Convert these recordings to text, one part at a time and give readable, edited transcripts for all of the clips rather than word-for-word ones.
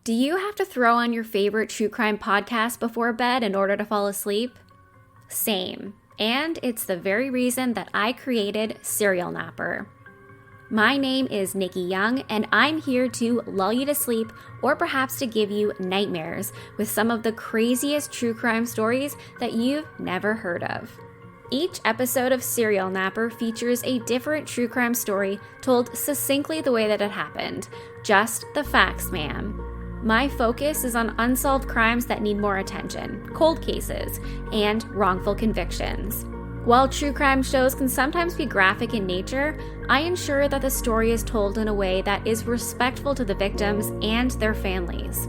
Do you have to throw on your favorite true crime podcast before bed in order to fall asleep? Same. And it's the very reason that I created Serial Napper. My name is Nikki Young, and I'm here to lull you to sleep or perhaps to give you nightmares with some of the craziest true crime stories that you've never heard of. Each episode of Serial Napper features a different true crime story told succinctly the way that it happened. Just the facts, ma'am. My focus is on unsolved crimes that need more attention, cold cases, and wrongful convictions. While true crime shows can sometimes be graphic in nature, I ensure that the story is told in a way that is respectful to the victims and their families.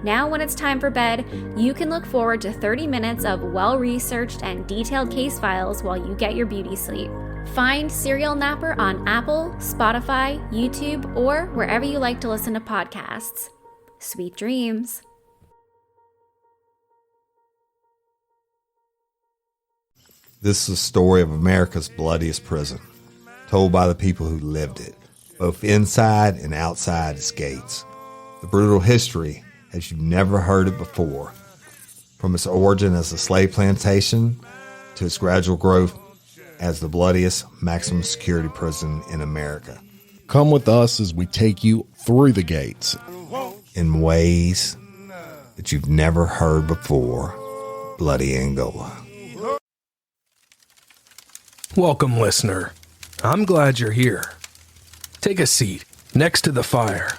Now, when it's time for bed, you can look forward to 30 minutes of well-researched and detailed case files while you get your beauty sleep. Find Serial Napper on Apple, Spotify, YouTube, or wherever you like to listen to podcasts. Sweet dreams. This is a story of America's bloodiest prison, told by the people who lived it, both inside and outside its gates. The brutal history as you've never heard it before, from its origin as a slave plantation to its gradual growth as the bloodiest maximum security prison in America. Come with us as we take you through the gates. In ways that you've never heard before. Bloody Angola. Welcome, listener. I'm glad you're here. Take a seat next to the fire.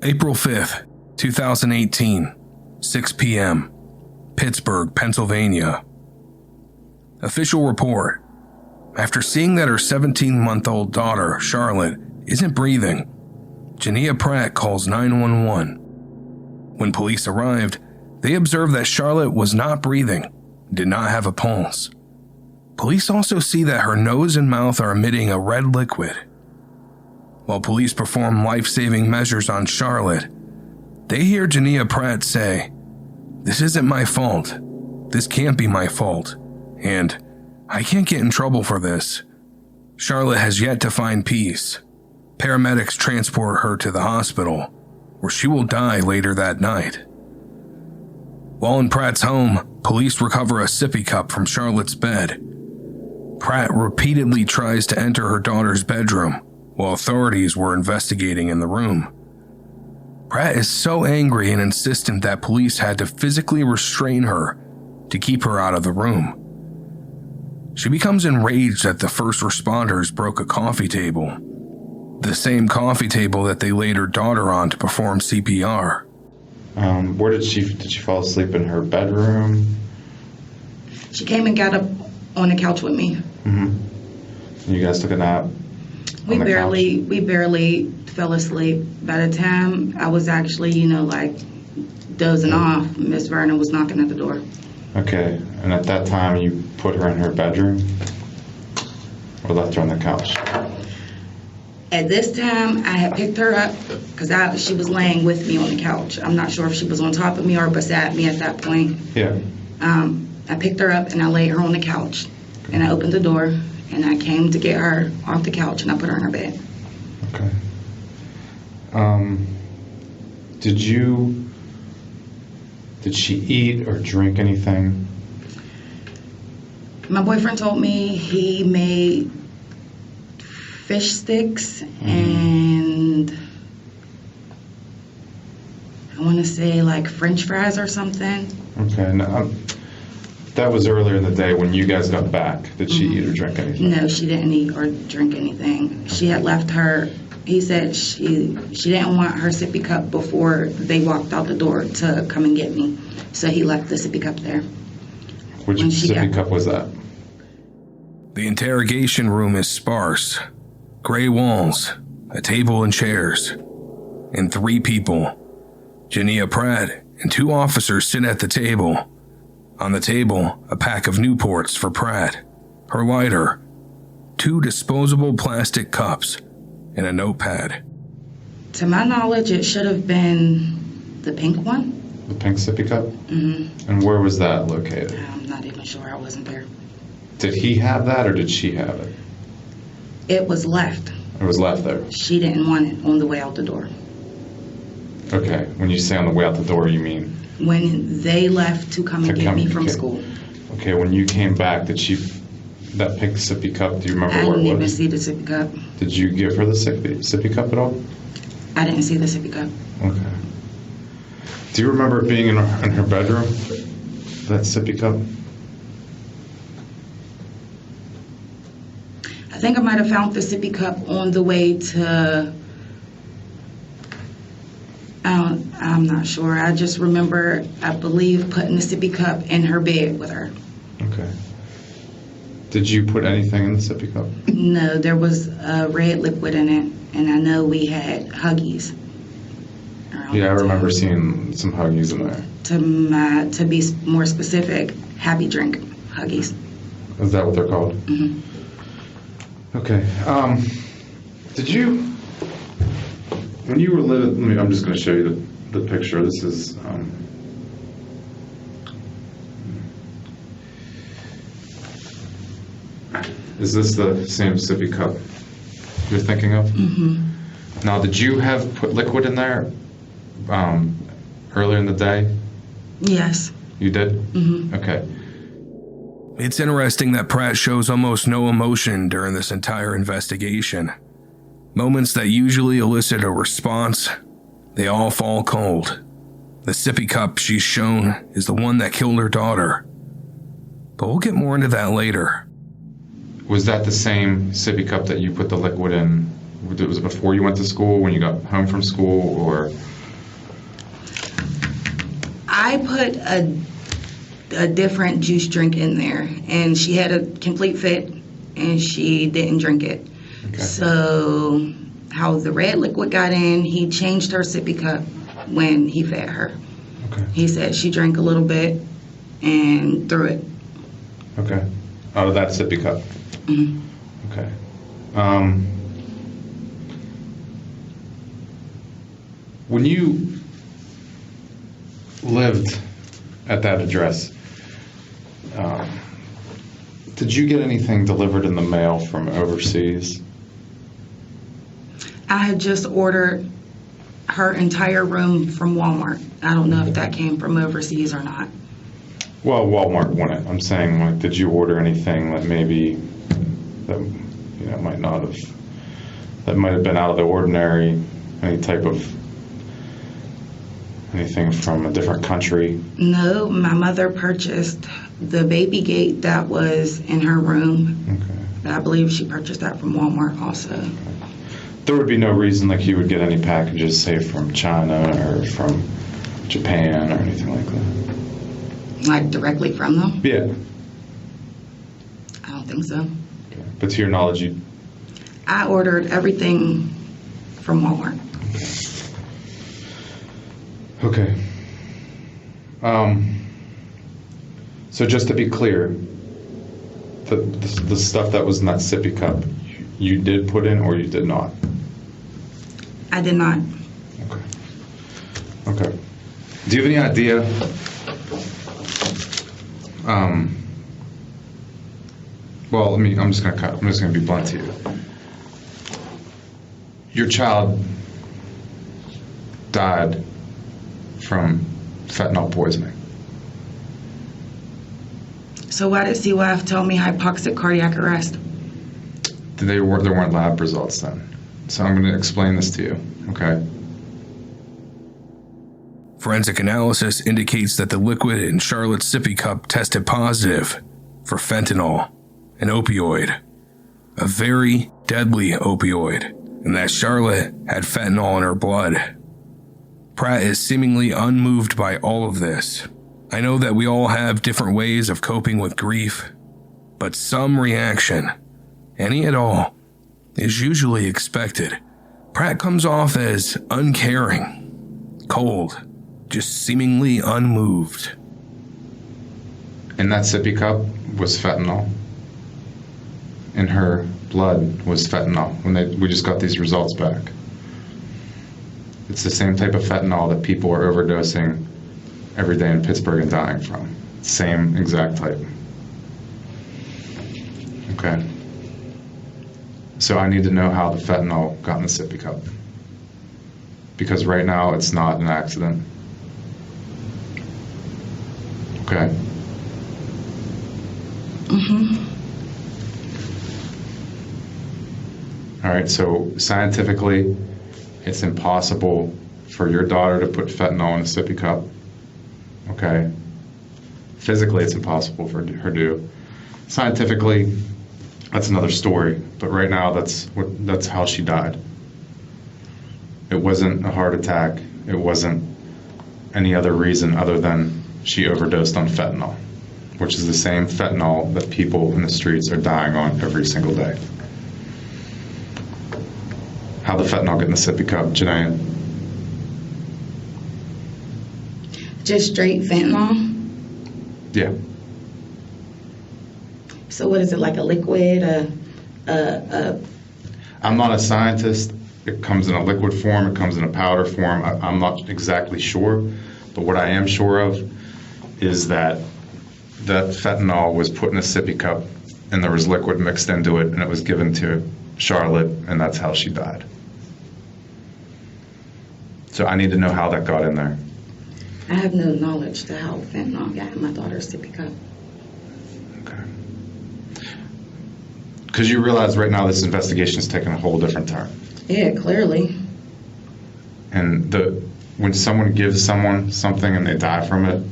April 5th, 2018, 6 p.m., Pittsburgh, Pennsylvania. Official report. After seeing that her 17-month-old daughter, Charlotte, isn't breathing, Jhenea Pratt calls 911. When police arrived, they observed that Charlotte was not breathing, did not have a pulse. Police also see that her nose and mouth are emitting a red liquid. While police perform life-saving measures on Charlotte, they hear Jhenea Pratt say, "This isn't my fault. This can't be my fault. And I can't get in trouble for this." Charlotte has yet to find peace. Paramedics transport her to the hospital, where she will die later that night. While in Pratt's home, police recover a sippy cup from Charlotte's bed. Pratt repeatedly tries to enter her daughter's bedroom, while authorities were investigating in the room. Pratt is so angry and insistent that police had to physically restrain her to keep her out of the room. She becomes enraged that the first responders broke a coffee table, the same coffee table that they laid her daughter on to perform CPR. Where did she fall asleep? In her bedroom? She came and got up on the couch with me. Mm-hmm. You guys took a nap? We barely fell asleep. By the time I was actually, dozing off, Miss Vernon was knocking at the door. Okay, and at that time you put her in her bedroom or left her on the couch? At this time, I had picked her up because she was laying with me on the couch. I'm not sure if she was on top of me or beside me at that point. Yeah. I picked her up and I laid her on the couch. And I opened the door and I came to get her off the couch and I put her in her bed. Okay. Did she eat or drink anything? My boyfriend told me he made fish sticks and I want to say like French fries or something. Okay. Now, that was earlier in the day when you guys got back. Did she eat or drink anything? No, she didn't eat or drink anything. She had left her. He said she didn't want her sippy cup before they walked out the door to come and get me. So he left the sippy cup there. Which sippy cup was that? The interrogation room is sparse. Gray walls, a table and chairs, and 3 people. Jhenea Pratt and 2 officers sit at the table. On the table, a pack of Newports for Pratt, her lighter, 2 disposable plastic cups, and a notepad. To my knowledge, it should have been the pink one. The pink sippy cup? Mm-hmm. And where was that located? I'm not even sure. I wasn't there. Did he have that or did she have it? It was left. It was left there. She didn't want it on the way out the door. Okay. When you say on the way out the door, you mean? When they left to come and get me from school. Okay, when you came back, did she, that pink sippy cup, do you remember I what didn't it even was? see the sippy cup. Did you give her the sippy cup at all? I didn't see the sippy cup. Okay. Do you remember it being in her bedroom? That sippy cup? I think I might have found the sippy cup on the way to, I'm not sure. I just remember, I believe, putting the sippy cup in her bed with her. Okay. Did you put anything in the sippy cup? No, there was a red liquid in it, and I know we had Huggies. Yeah, I remember seeing some Huggies in there. To be more specific, Happy Drink Huggies. Is that what they're called? Mm-hmm. Okay. Did you, when you were living, I'm just going to show you the picture. This is, is this the same sippy cup you're thinking of? Mm-hmm. Now, did you have put liquid in there earlier in the day? Yes. You did? Mm-hmm. Okay. It's interesting that Pratt shows almost no emotion during this entire investigation. Moments that usually elicit a response, they all fall cold. The sippy cup she's shown is the one that killed her daughter. But we'll get more into that later. Was that the same sippy cup that you put the liquid in? Was it before you went to school, when you got home from school, or? I put a different juice drink in there, and she had a complete fit, and she didn't drink it. Okay. So how the red liquid got in, he changed her sippy cup when he fed her. Okay. He said she drank a little bit and threw it. Okay. Out of that sippy cup? Mm-hmm. Okay. When you lived at that address, did you get anything delivered in the mail from overseas? I had just ordered her entire room from Walmart. I don't know if that came from overseas or not. Well, Walmart won it. I'm saying, like, did you order anything that maybe that might not have, that might have been out of the ordinary, any type of anything from a different country? No, my mother purchased the baby gate that was in her room. Okay. I believe she purchased that from Walmart also. There would be no reason like you would get any packages, say, from China or from Japan or anything like that? Like directly from them? Yeah. I don't think so. Okay. But to your knowledge, you... I ordered everything from Walmart. Okay. So just to be clear, the stuff that was in that sippy cup, you did put in or you did not? I did not. Okay. Okay. Do you have any idea? Well, I'm just gonna be blunt to you. Your child died from fentanyl poisoning. So why did CYF tell me hypoxic cardiac arrest? There weren't lab results then. So I'm going to explain this to you, okay? Forensic analysis indicates that the liquid in Charlotte's sippy cup tested positive for fentanyl, an opioid, a very deadly opioid, and that Charlotte had fentanyl in her blood. Pratt is seemingly unmoved by all of this. I know that we all have different ways of coping with grief, but some reaction, any at all, is usually expected. Pratt comes off as uncaring, cold, just seemingly unmoved. In that sippy cup was fentanyl. In her blood was fentanyl. We just got these results back. It's the same type of fentanyl that people are overdosing every day in Pittsburgh and dying from. Same exact type. Okay. So I need to know how the fentanyl got in the sippy cup. Because right now it's not an accident. Okay. All right, so scientifically, it's impossible for your daughter to put fentanyl in a sippy cup. Okay. Physically, it's impossible for her to do. Scientifically, that's another story. But right now, that's how she died. It wasn't a heart attack. It wasn't any other reason other than she overdosed on fentanyl, which is the same fentanyl that people in the streets are dying on every single day. How'd the fentanyl get in the sippy cup, Jhenea? Just straight fentanyl? Yeah. So what is it, like a liquid? I'm not a scientist. It comes in a liquid form. It comes in a powder form. I'm not exactly sure. But what I am sure of is that fentanyl was put in a sippy cup and there was liquid mixed into it and it was given to Charlotte, and that's how she died. So I need to know how that got in there. I have no knowledge to how fentanyl got in my daughter's sippy cup. Okay. Because you realize right now this investigation is taking a whole different turn. Yeah, clearly. And when someone gives someone something and they die from it,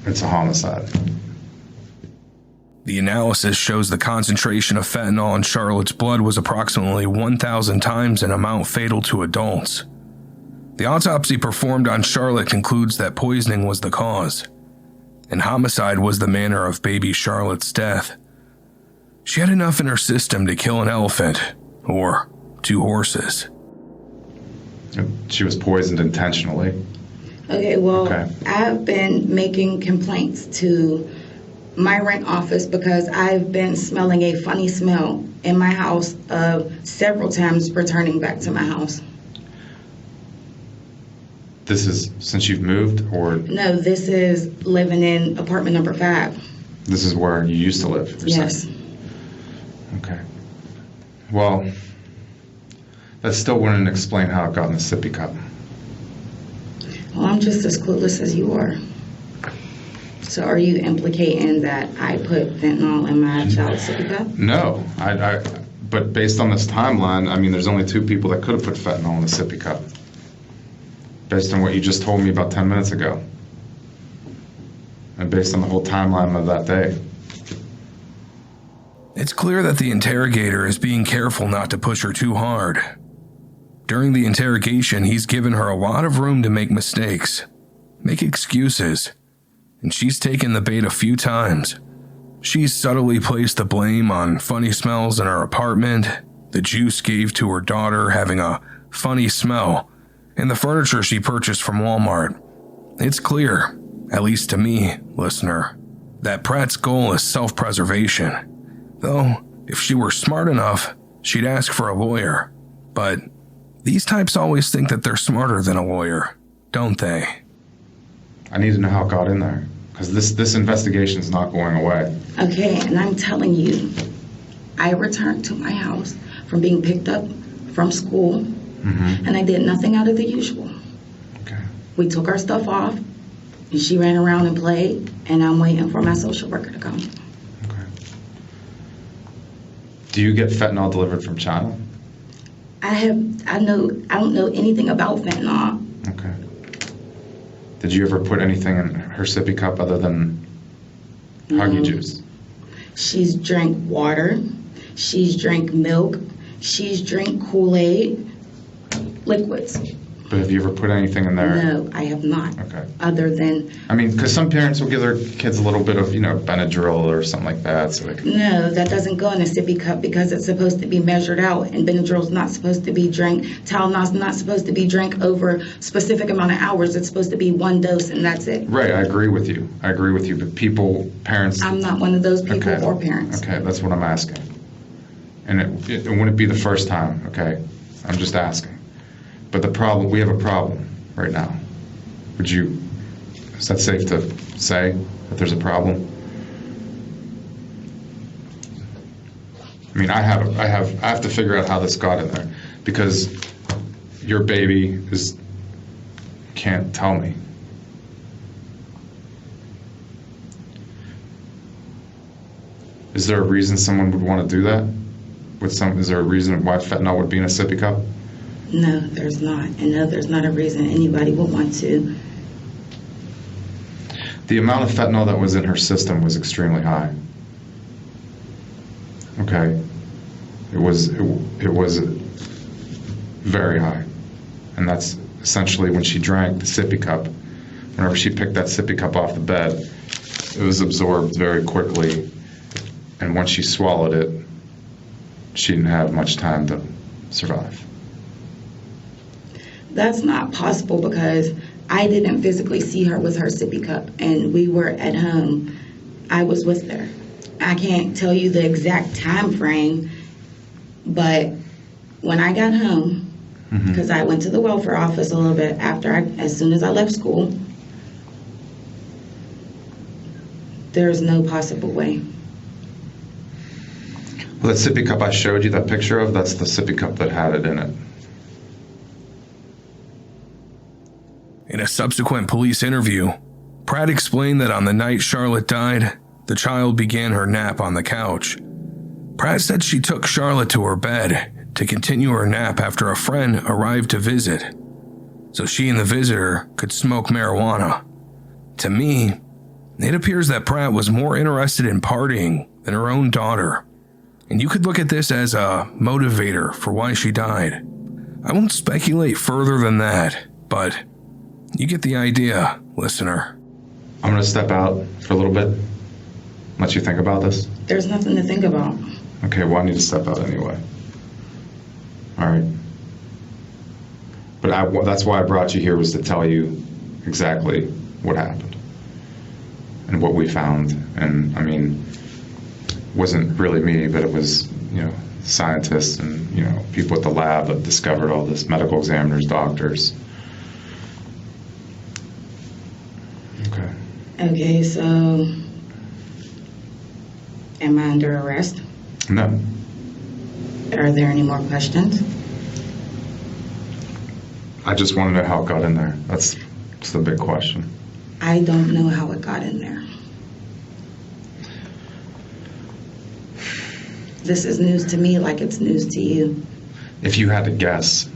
it's a homicide. The analysis shows the concentration of fentanyl in Charlotte's blood was approximately 1,000 times an amount fatal to adults. The autopsy performed on Charlotte concludes that poisoning was the cause, and homicide was the manner of baby Charlotte's death. She had enough in her system to kill an elephant, or 2 horses. She was poisoned intentionally. Okay, well, I've been making complaints to my rent office because I've been smelling a funny smell in my house several times returning back to my house. This is since you've moved, or? No, this is living in apartment number 5. This is where you used to live? Yes. Okay. Well, that still wouldn't explain how it got in the sippy cup. Well, I'm just as clueless as you are. So are you implicating that I put fentanyl in my child's sippy cup? No, but based on this timeline, I mean, there's only 2 people that could have put fentanyl in the sippy cup. Based on what you just told me about 10 minutes ago. And based on the whole timeline of that day. It's clear that the interrogator is being careful not to push her too hard. During the interrogation, he's given her a lot of room to make mistakes, make excuses, and she's taken the bait a few times. She's subtly placed the blame on funny smells in her apartment, the juice gave to her daughter having a funny smell, and the furniture she purchased from Walmart. It's clear, at least to me, listener, that Pratt's goal is self-preservation. Though, if she were smart enough, she'd ask for a lawyer. But these types always think that they're smarter than a lawyer, don't they? I need to know how it got in there, because this investigation is not going away. Okay, and I'm telling you, I returned to my house from being picked up from school, and I did nothing out of the usual. Okay. We took our stuff off, and she ran around and played, and I'm waiting for my social worker to come. Okay. Do you get fentanyl delivered from China? I don't know anything about fentanyl. Okay. Did you ever put anything in her sippy cup other than Huggy juice? She's drank water. She's drank milk. She's drank Kool-Aid, liquids. But have you ever put anything in there? No, I have not. Okay. Other than... I mean, because some parents will give their kids a little bit of, Benadryl or something like that. So No, that doesn't go in a sippy cup because it's supposed to be measured out, and Benadryl's not supposed to be drank. Tylenol's not supposed to be drank over a specific amount of hours. It's supposed to be one dose, and that's it. Right, I agree with you. But parents... I'm not one of those people Okay. or parents. Okay, that's what I'm asking. And it wouldn't be the first time, okay? I'm just asking. But we have a problem right now. Is that safe to say that there's a problem? I mean, I have to figure out how this got in there because your baby can't tell me. Is there a reason someone would want to do that? Is there a reason why fentanyl would be in a sippy cup? No, there's not. And no, there's not a reason anybody would want to. The amount of fentanyl that was in her system was extremely high. Okay. It was very high. And that's essentially when she drank the sippy cup. Whenever she picked that sippy cup off the bed, it was absorbed very quickly. And once she swallowed it, she didn't have much time to survive. That's not possible because I didn't physically see her with her sippy cup, and we were at home. I was with her. I can't tell you the exact time frame, but when I got home, because I went to the welfare office a little bit as soon as I left school, there's no possible way. Well, that sippy cup I showed you that picture of, that's the sippy cup that had it in it. In a subsequent police interview, Pratt explained that on the night Charlotte died, the child began her nap on the couch. Pratt said she took Charlotte to her bed to continue her nap after a friend arrived to visit, so she and the visitor could smoke marijuana. To me, it appears that Pratt was more interested in partying than her own daughter, and you could look at this as a motivator for why she died. I won't speculate further than that, but you get the idea, listener. I'm going to step out for a little bit, let you think about this. There's nothing to think about. Okay, well, I need to step out anyway. All right. But that's why I brought you here, was to tell you exactly what happened and what we found. And, I mean, it wasn't really me, but it was, scientists and, people at the lab that discovered all this, medical examiners, doctors. Okay, so am I under arrest? No. Are there any more questions? I just want to know how it got in there. That's the big question. I don't know how it got in there. This is news to me like it's news to you. If you had to guess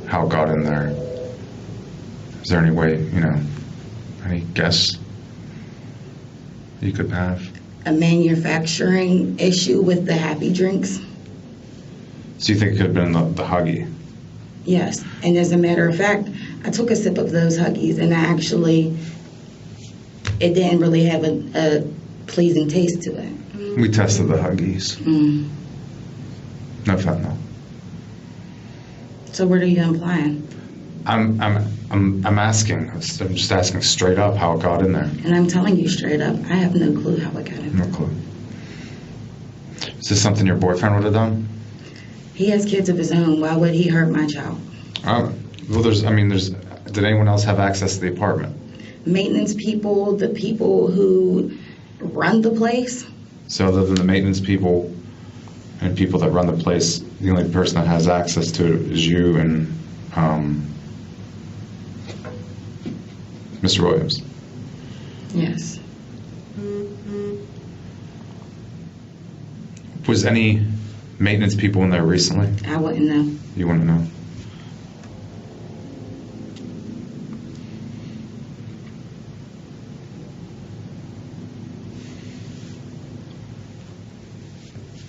how it got in there, is there any way, any guess you could have? A manufacturing issue with the happy drinks? So you think it could have been the Huggy? Yes. And as a matter of fact, I took a sip of those Huggies and it didn't really have a pleasing taste to it. We tested the Huggies. No fentanyl. So what are you implying? I'm asking. I'm just asking straight up how it got in there. And I'm telling you straight up, I have no clue how it got in there. No clue. Is this something your boyfriend would have done? He has kids of his own. Why would he hurt my child? Well, did anyone else have access to the apartment? Maintenance people, the people who run the place. So other than the maintenance people and people that run the place, the only person that has access to it is you and Mr. Williams. Yes. Was any maintenance people in there recently? I wouldn't know. You wouldn't know.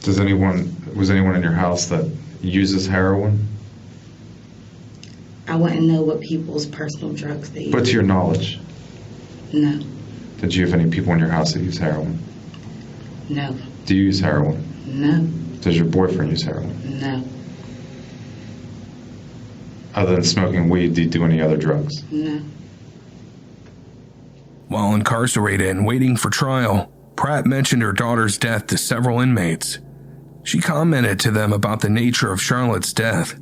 Was anyone in your house that uses heroin? I wouldn't know what people's personal drugs they use. But to your knowledge? No. Did you have any people in your house that use heroin? No. Do you use heroin? No. Does your boyfriend use heroin? No. Other than smoking weed, do you do any other drugs? No. While incarcerated and waiting for trial, Pratt mentioned her daughter's death to several inmates. She commented to them about the nature of Charlotte's death.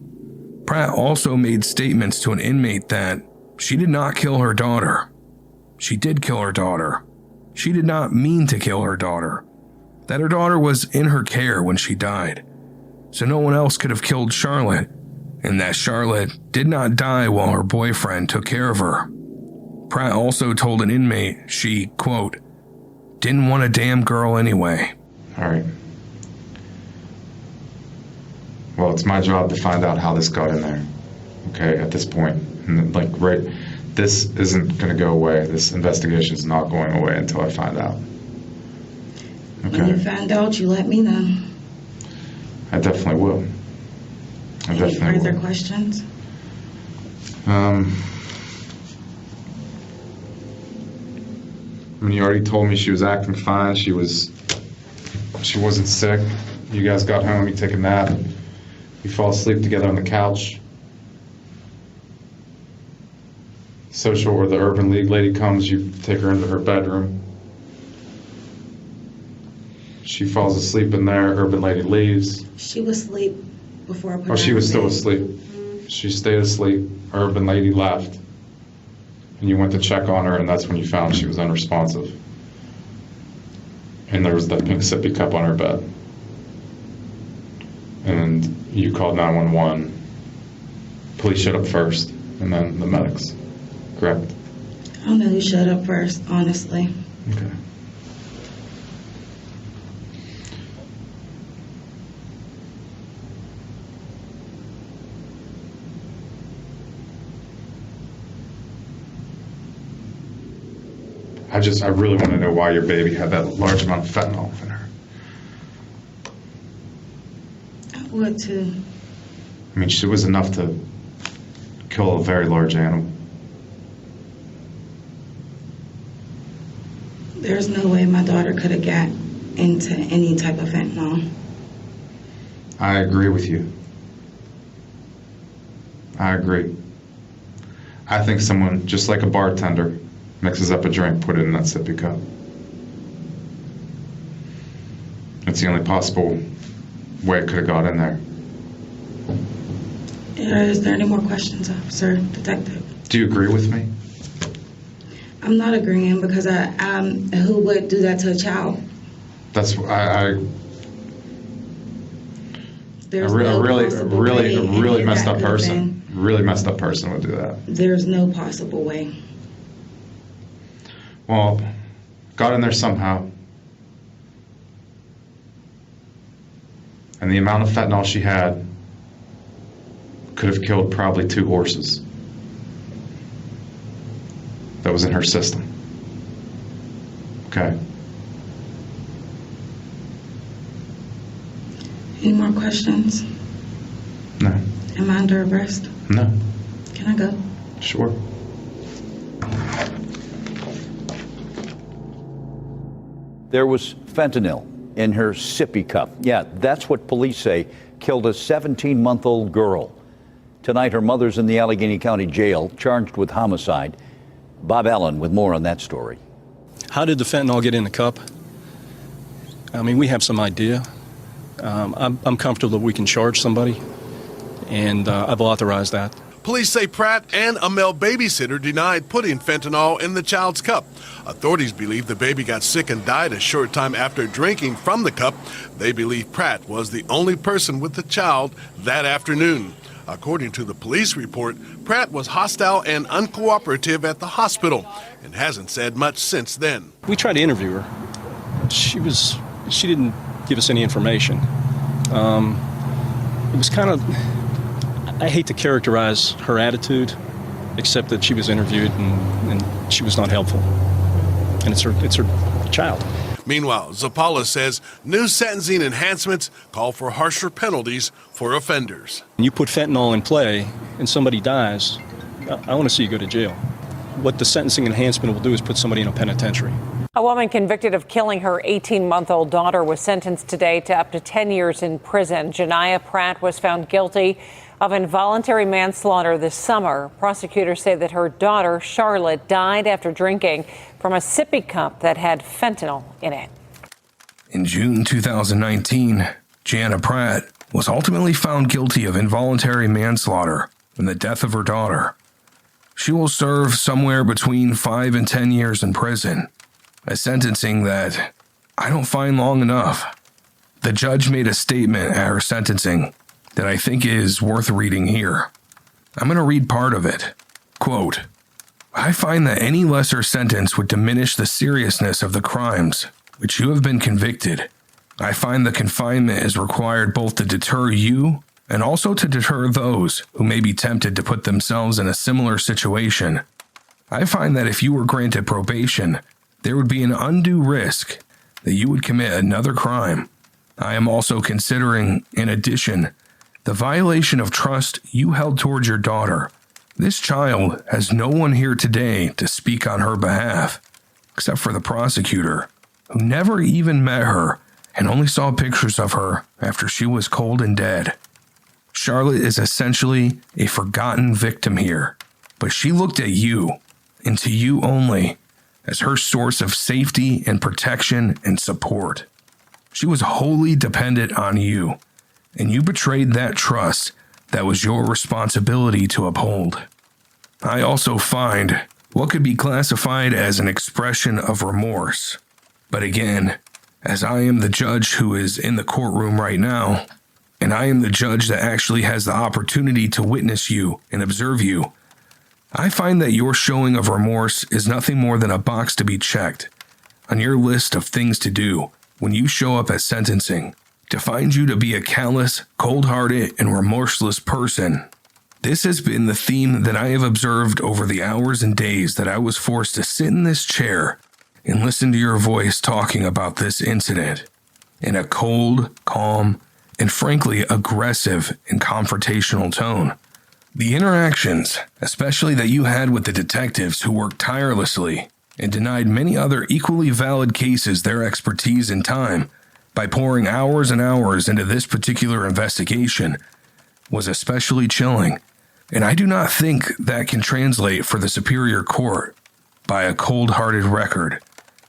Pratt also made statements to an inmate that she did not kill her daughter. She did kill her daughter. She did not mean to kill her daughter. That her daughter was in her care when she died, so no one else could have killed Charlotte, and that Charlotte did not die while her boyfriend took care of her. Pratt also told an inmate she, quote, didn't want a damn girl anyway. All right. Well, it's my job to find out how this got in there, okay, at this point. And this isn't going to go away. This investigation is not going away until I find out. Okay. When you find out, you let me know. I definitely will. Any further questions? I mean, you already told me she was acting fine. She wasn't sick. You guys got home, you take a nap. You fall asleep together on the couch. Social or the Urban League lady comes, you take her into her bedroom. She falls asleep in there, Urban Lady leaves. She was asleep before I put her she was in still bed. asleep. She stayed asleep, Urban Lady left. And you went to check on her, and that's when you found she was unresponsive. And there was that pink sippy cup on her bed. And you called 911. Police showed up first, and then the medics. Correct? I don't know who showed up first, honestly. Okay. I really want to know why your baby had that large amount of fentanyl in her. I would too. I mean, she was enough to kill a very large animal. There's no way my daughter could have got into any type of fentanyl. I agree with you. I agree. I think someone, just like a bartender, mixes up a drink, put it in that sippy cup. It's the only possible way it could have got in there. Is there any more questions, officer, detective? Do you agree with me? I'm not agreeing because who would do that to a child? That's a There's no possible way really messed that up could have person. Really messed up person would do that. There's no possible way. Well, got in there somehow. And the amount of fentanyl she had could have killed probably 2 horses that was in her system. Okay. Any more questions? No. Am I under arrest? No. Can I go? Sure. There was fentanyl in her sippy cup. Yeah, that's what police say killed a 17-month-old girl. Tonight, her mother's in the Allegheny County Jail, charged with homicide. Bob Allen with more on that story. How did the fentanyl get in the cup? I mean, we have some idea. I'm comfortable that we can charge somebody, and I've authorized that. Police say Pratt and a male babysitter denied putting fentanyl in the child's cup. Authorities believe the baby got sick and died a short time after drinking from the cup. They believe Pratt was the only person with the child that afternoon. According to the police report, Pratt was hostile and uncooperative at the hospital and hasn't said much since then. We tried to interview her. She didn't give us any information. It was kind of, I hate to characterize her attitude, except that she was interviewed and she was not helpful. And it's her child. Meanwhile, Zapala says new sentencing enhancements call for harsher penalties for offenders. When you put fentanyl in play and somebody dies, I want to see you go to jail. What the sentencing enhancement will do is put somebody in a penitentiary. A woman convicted of killing her 18-month-old daughter was sentenced today to up to 10 years in prison. Jhenea Pratt was found guilty of involuntary manslaughter this summer. Prosecutors say that her daughter, Charlotte, died after drinking from a sippy cup that had fentanyl in it. In June 2019, Jhenea Pratt was ultimately found guilty of involuntary manslaughter in the death of her daughter. She will serve somewhere between 5 and 10 years in prison, a sentencing that I don't find long enough. The judge made a statement at her sentencing that I think is worth reading here. I'm going to read part of it. Quote, I find that any lesser sentence would diminish the seriousness of the crimes which you have been convicted. I find the confinement is required both to deter you and also to deter those who may be tempted to put themselves in a similar situation. I find that if you were granted probation, there would be an undue risk that you would commit another crime. I am also considering, in addition, the violation of trust you held towards your daughter. This child has no one here today to speak on her behalf, except for the prosecutor, who never even met her and only saw pictures of her after she was cold and dead. Charlotte is essentially a forgotten victim here, but she looked at you, and to you only, as her source of safety and protection and support. She was wholly dependent on you, and you betrayed that trust that was your responsibility to uphold. I also find what could be classified as an expression of remorse. But again, as I am the judge who is in the courtroom right now, and I am the judge that actually has the opportunity to witness you and observe you, I find that your showing of remorse is nothing more than a box to be checked on your list of things to do when you show up at sentencing, to find you to be a callous, cold-hearted, and remorseless person. This has been the theme that I have observed over the hours and days that I was forced to sit in this chair and listen to your voice talking about this incident in a cold, calm, and frankly aggressive and confrontational tone. The interactions, especially that you had with the detectives who worked tirelessly and denied many other equally valid cases their expertise and time by pouring hours and hours into this particular investigation, was especially chilling, and I do not think that can translate for the Superior Court by a cold-hearted record.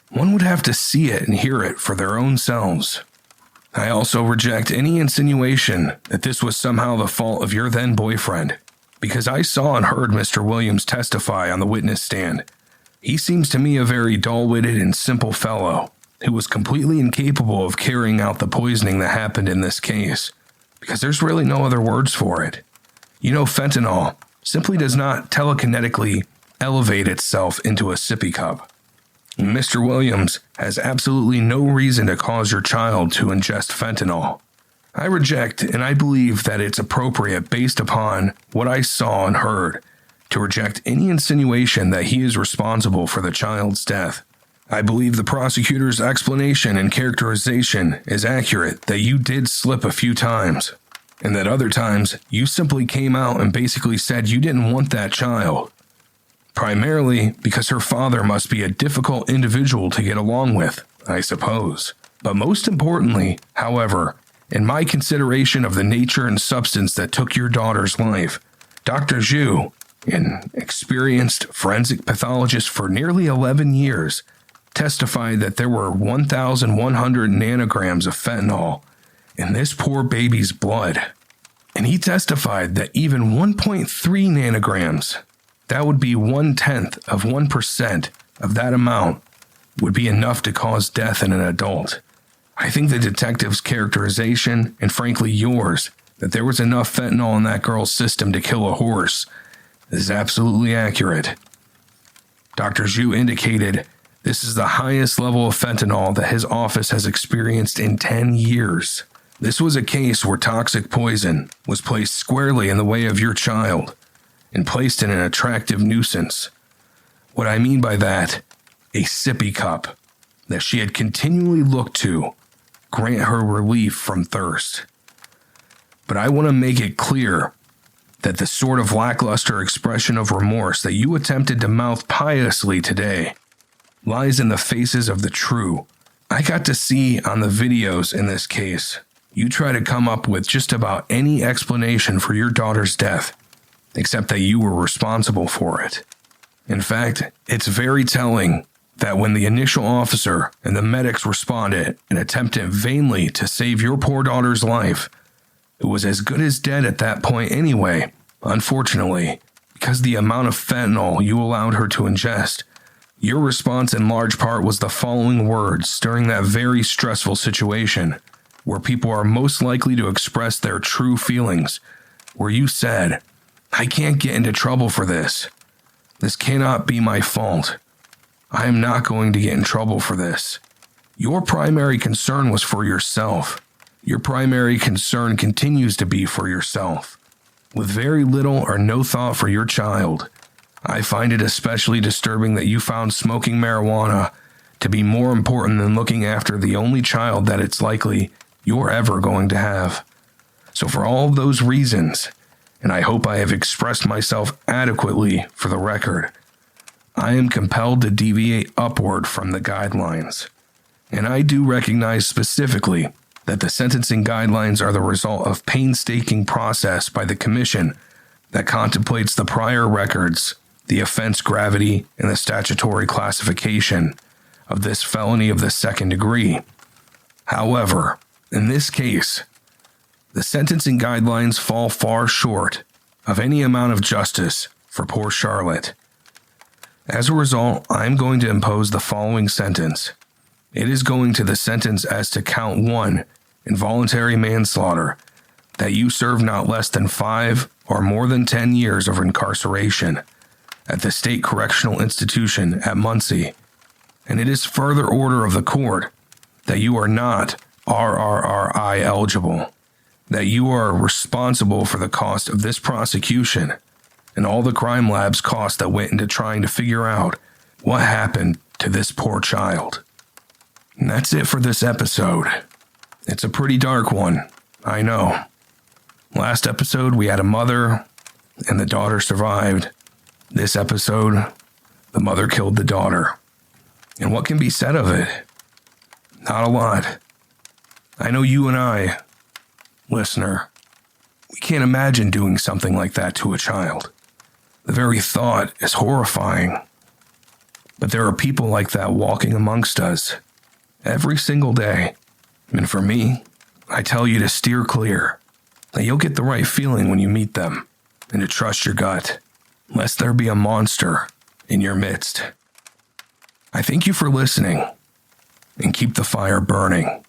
One would have to see it and hear it for their own selves. I also reject any insinuation that this was somehow the fault of your then-boyfriend, because I saw and heard Mr. Williams testify on the witness stand. He seems to me a very dull-witted and simple fellow who was completely incapable of carrying out the poisoning that happened in this case, because there's really no other words for it. You know, fentanyl simply does not telekinetically elevate itself into a sippy cup. Mr. Williams has absolutely no reason to cause your child to ingest fentanyl. I reject, and I believe that it's appropriate based upon what I saw and heard, to reject any insinuation that he is responsible for the child's death. I believe the prosecutor's explanation and characterization is accurate that you did slip a few times, and that other times you simply came out and basically said you didn't want that child. Primarily because her father must be a difficult individual to get along with, I suppose. But most importantly, however, in my consideration of the nature and substance that took your daughter's life, Dr. Zhu, an experienced forensic pathologist for nearly 11 years, testified that there were 1,100 nanograms of fentanyl in this poor baby's blood. And he testified that even 1.3 nanograms, that would be 1/10 of 1% of that amount, would be enough to cause death in an adult. I think the detective's characterization, and frankly yours, that there was enough fentanyl in that girl's system to kill a horse, is absolutely accurate. Dr. Zhu indicated this is the highest level of fentanyl that his office has experienced in 10 years. This was a case where toxic poison was placed squarely in the way of your child and placed in an attractive nuisance. What I mean by that, a sippy cup. that she had continually looked to grant her relief from thirst. But I want to make it clear that the sort of lackluster expression of remorse that you attempted to mouth piously today lies in the faces of the true. I got to see on the videos in this case, you try to come up with just about any explanation for your daughter's death, except that you were responsible for it. In fact, it's very telling that when the initial officer and the medics responded and attempted vainly to save your poor daughter's life, it was as good as dead at that point anyway, unfortunately, because the amount of fentanyl you allowed her to ingest. Your response in large part was the following words during that very stressful situation, where people are most likely to express their true feelings, where you said, "I can't get into trouble for this. This cannot be my fault. I am not going to get in trouble for this." Your primary concern was for yourself. Your primary concern continues to be for yourself, with very little or no thought for your child. I find it especially disturbing that you found smoking marijuana to be more important than looking after the only child that it's likely you're ever going to have. So for all of those reasons, and I hope I have expressed myself adequately for the record, I am compelled to deviate upward from the guidelines. And I do recognize specifically that the sentencing guidelines are the result of painstaking process by the commission that contemplates the prior records, the offense gravity, and the statutory classification of this felony of the second degree. However, in this case, the sentencing guidelines fall far short of any amount of justice for poor Charlotte. As a result, I'm going to impose the following sentence. It is going to the sentence as to count 1, involuntary manslaughter, that you serve not less than 5 or more than 10 years of incarceration at the State Correctional Institution at Muncie. And it is further order of the court that you are not RRRI eligible, that you are responsible for the cost of this prosecution and all the crime lab's costs that went into trying to figure out what happened to this poor child. And that's it for this episode. It's a pretty dark one, I know. Last episode, we had a mother, and the daughter survived. This episode, the mother killed the daughter. And what can be said of it? Not a lot. I know you and I, listener, we can't imagine doing something like that to a child. The very thought is horrifying. But there are people like that walking amongst us every single day. And for me, I tell you to steer clear, that you'll get the right feeling when you meet them, and to trust your gut, lest there be a monster in your midst. I thank you for listening, and keep the fire burning.